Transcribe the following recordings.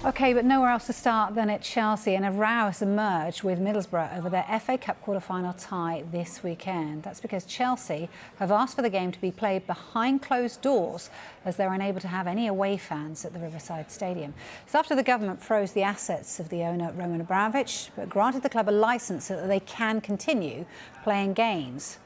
OK, but nowhere else to start than at Chelsea, and a row has emerged with Middlesbrough over their FA Cup quarter-final tie this weekend. That's because Chelsea have asked for the game to be played behind closed doors as they're unable to have any away fans at the Riverside stadium. It's after the government froze the assets of the owner, Roman Abramovich, but granted the club a licence so that they can continue playing games.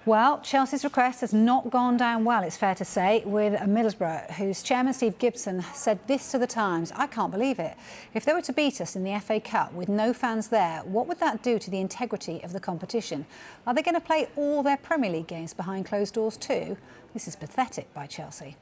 Well, Chelsea's request has not gone down well, it's fair to say, with Middlesbrough, whose chairman, Steve Gibson, said this to The Times: "I can't believe it. If they were to beat us in the FA Cup with no fans there, what would that do to the integrity of the competition? Are they going to play all their Premier League games behind closed doors too? This is pathetic by Chelsea."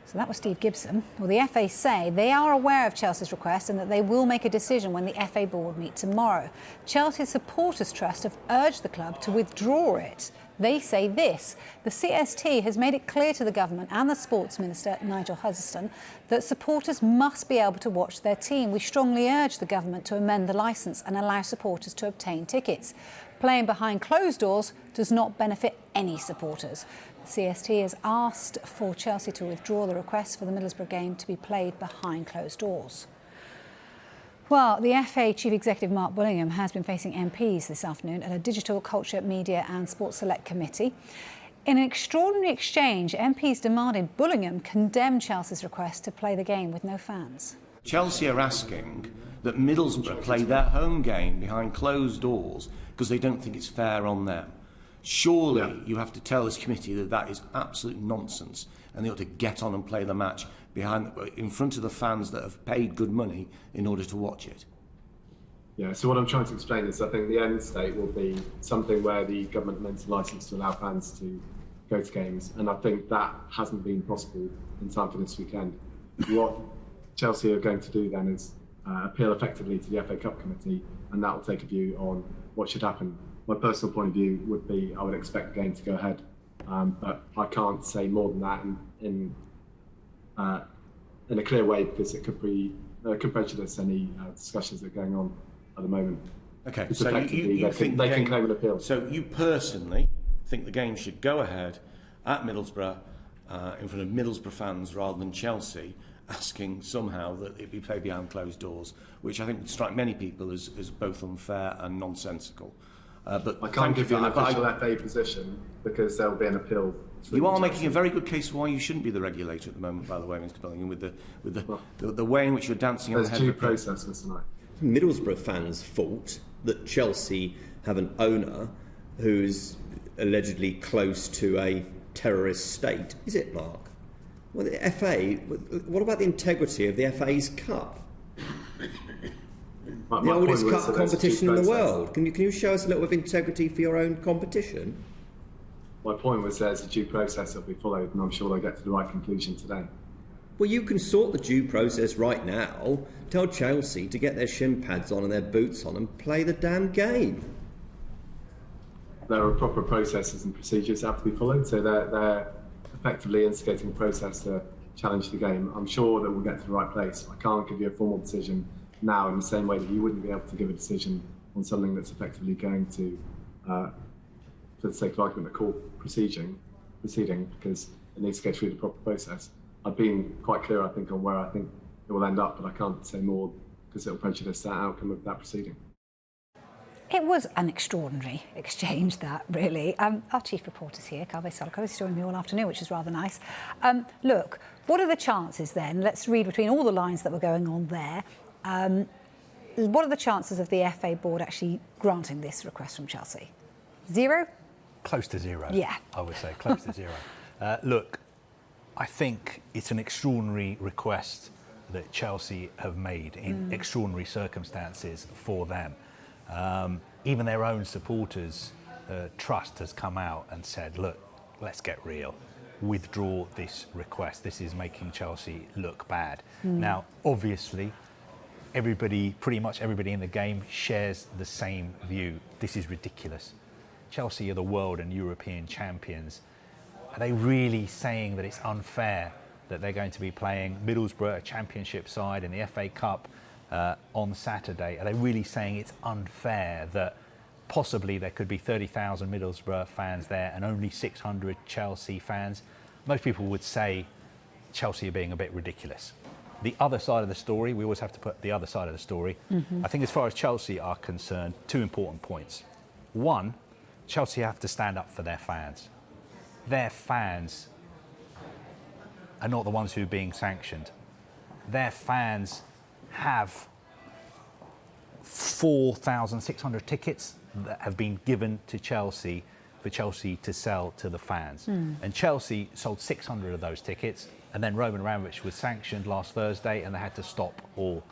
So that was Steve Gibson. Well, the FA say they are aware of Chelsea's request and that they will make a decision when the FA board meet tomorrow. Chelsea's Supporters Trust have urged the club to withdraw it. They say this: the CST has made it clear to the government and the Sports Minister, Nigel Huston, that supporters must be able to watch their team. We strongly urge the government to amend the licence and allow supporters to obtain tickets. Playing behind closed doors does not benefit any supporters. The CST has asked for Chelsea to withdraw the request for the Middlesbrough game to be played behind closed doors. Well, the FA Chief Executive Mark Bullingham has been facing MPs this afternoon at a Digital, Culture, Media and Sports Select Committee. In an extraordinary exchange, MPs demanded Bullingham condemn Chelsea's request to play the game with no fans. Chelsea are asking that Middlesbrough play their home game behind closed doors because they don't think it's fair on them. Surely you have to tell this committee that that is absolute nonsense and they ought to get on and play the match in front of the fans that have paid good money in order to watch it. Yeah, so what I'm trying to explain is I think the end state will be something where the government amends a licence to allow fans to go to games, and I think that hasn't been possible in time for this weekend. What Chelsea are going to do then is appeal effectively to the FA Cup committee, and that will take a view on what should happen. My personal point of view would be I would expect the game to go ahead, but I can't say more than that in a clear way because it could prejudice any discussions that are going on at the moment. Okay, so you think they can claim an appeal. So you personally think the game should go ahead at Middlesbrough in front of Middlesbrough fans rather than Chelsea asking somehow that it be played behind closed doors, which I think would strike many people as both unfair and nonsensical. But I can't give you an official FA position because there will be an appeal. You are making a very good case for why you shouldn't be the regulator at the moment, by the way, Mr. Bellingham, with the way in which you're dancing on the head. There's due process, Mr. Knight. Middlesbrough fans' fault that Chelsea have an owner who's allegedly close to a terrorist state, is it, Mark? Well, the FA, what about the integrity of the FA's Cup? The oldest cup competition in the world. Can you show us a little bit of integrity for your own competition? My point was there's a due process that will be followed, and I'm sure they'll get to the right conclusion today. Well, you can sort the due process right now. Tell Chelsea to get their shin pads on and their boots on and play the damn game. There are proper processes and procedures that have to be followed, so they're effectively instigating a process to challenge the game. I'm sure that we'll get to the right place. I can't give you a formal decision now in the same way that you wouldn't be able to give a decision on something that's effectively going to, for the sake of argument, a court proceeding, because it needs to go through the proper process. I've been quite clear, I think, on where I think it will end up, but I can't say more because it will prejudice that outcome of that proceeding. It was an extraordinary exchange, that, really. Our chief reporter's here, Carve Solco, is joining me all afternoon, which is rather nice. Look, what are the chances then? Let's read between all the lines that were going on there. What are the chances of the FA board actually granting this request from Chelsea? Zero? Close to zero. Yeah. I would say close to zero. Look, I think it's an extraordinary request that Chelsea have made in extraordinary circumstances for them. Even their own supporters trust has come out and said, look, let's get real. Withdraw this request. This is making Chelsea look bad. Now, obviously, pretty much everybody in the game shares the same view. This is ridiculous. Chelsea are the world and European champions. Are they really saying that it's unfair that they're going to be playing Middlesbrough, a championship side, in the FA Cup on Saturday? Are they really saying it's unfair that possibly there could be 30,000 Middlesbrough fans there and only 600 Chelsea fans? Most people would say Chelsea are being a bit ridiculous. the other side of the story, we always have to put the other side of the story. I think as far as Chelsea are concerned, two important points. One, Chelsea have to stand up for their fans. Their fans are not the ones who are being sanctioned. Their fans have 4,600 tickets that have been given to Chelsea for Chelsea to sell to the fans. And Chelsea sold 600 of those tickets, and then Roman Abramovich was sanctioned last Thursday and they had to stop all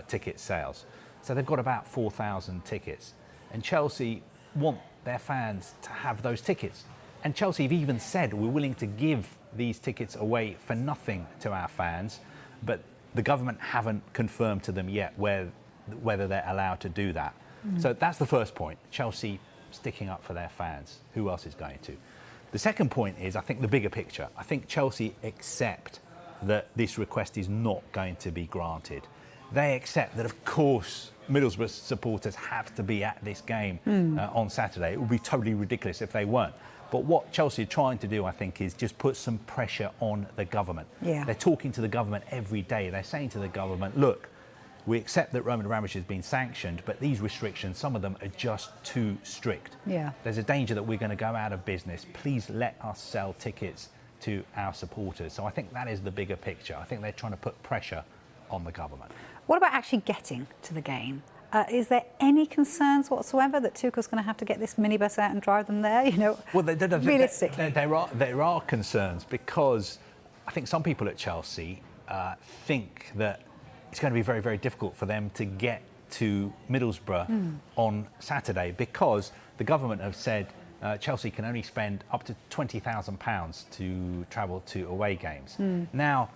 ticket sales. So they've got about 4,000 tickets. And Chelsea want their fans to have those tickets. And Chelsea have even said we're willing to give these tickets away for nothing to our fans, but the government haven't confirmed to them yet whether they're allowed to do that. So that's the first point, Chelsea sticking up for their fans. Who else is going to? The second point is, I think, the bigger picture. I think Chelsea accept that this request is not going to be granted. They accept that, of course, Middlesbrough supporters have to be at this game on Saturday. It would be totally ridiculous if they weren't. But what Chelsea are trying to do, I think, is just put some pressure on the government. Yeah. They're talking to the government every day. They're saying to the government, look, we accept that Roman Abramovich has been sanctioned, but these restrictions, some of them are just too strict. Yeah. There's a danger that we're going to go out of business. Please let us sell tickets to our supporters. So I think that is the bigger picture. I think they're trying to put pressure on the government. What about actually getting to the game? Is there any concerns whatsoever that Tuchel's going to have to get this minibus out and drive them there? You know, well, realistically, there are concerns, because I think some people at Chelsea think that it's going to be very, very difficult for them to get to Middlesbrough on Saturday, because the government have said Chelsea can only spend up to £20,000 to travel to away games. Now,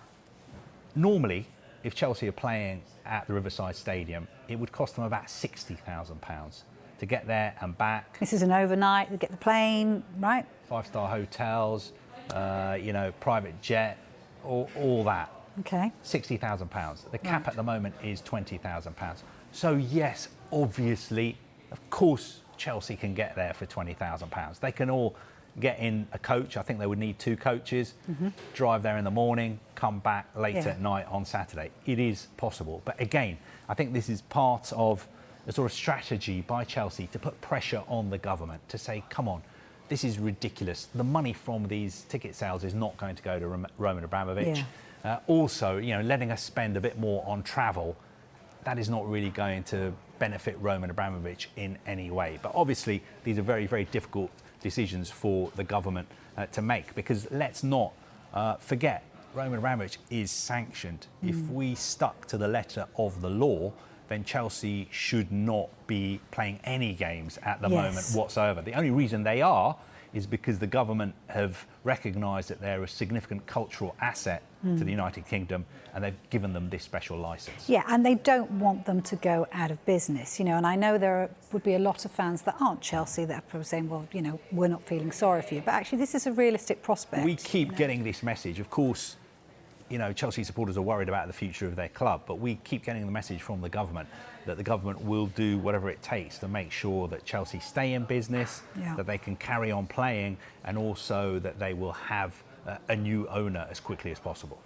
normally, if Chelsea are playing at the Riverside Stadium, it would cost them about £60,000 to get there and back. This is an overnight, they get the plane, right? 5-star hotels, private jet, all that. Okay. £60,000. The cap at the moment is £20,000. So yes, obviously, of course, Chelsea can get there for £20,000. They can all get in a coach. I think they would need 2 coaches, drive there in the morning, come back late at night on Saturday. It is possible. But again, I think this is part of a sort of strategy by Chelsea to put pressure on the government to say, come on, this is ridiculous. The money from these ticket sales is not going to go to Roman Abramovich. Also, letting us spend a bit more on travel, that is not really going to benefit Roman Abramovich in any way. But obviously, these are very, very difficult decisions for the government to make, because let's not forget, Roman Abramovich is sanctioned. If we stuck to the letter of the law, then Chelsea should not be playing any games at the moment whatsoever. The only reason they are is because the government have recognised that they're a significant cultural asset to the United Kingdom, and they've given them this special licence. Yeah, and they don't want them to go out of business, and I know there would be a lot of fans that aren't Chelsea that are probably saying, well, we're not feeling sorry for you. But actually, this is a realistic prospect. We keep getting this message. Of course, Chelsea supporters are worried about the future of their club, but we keep getting the message from the government that the government will do whatever it takes to make sure that Chelsea stay in business, that they can carry on playing, and also that they will have a new owner as quickly as possible.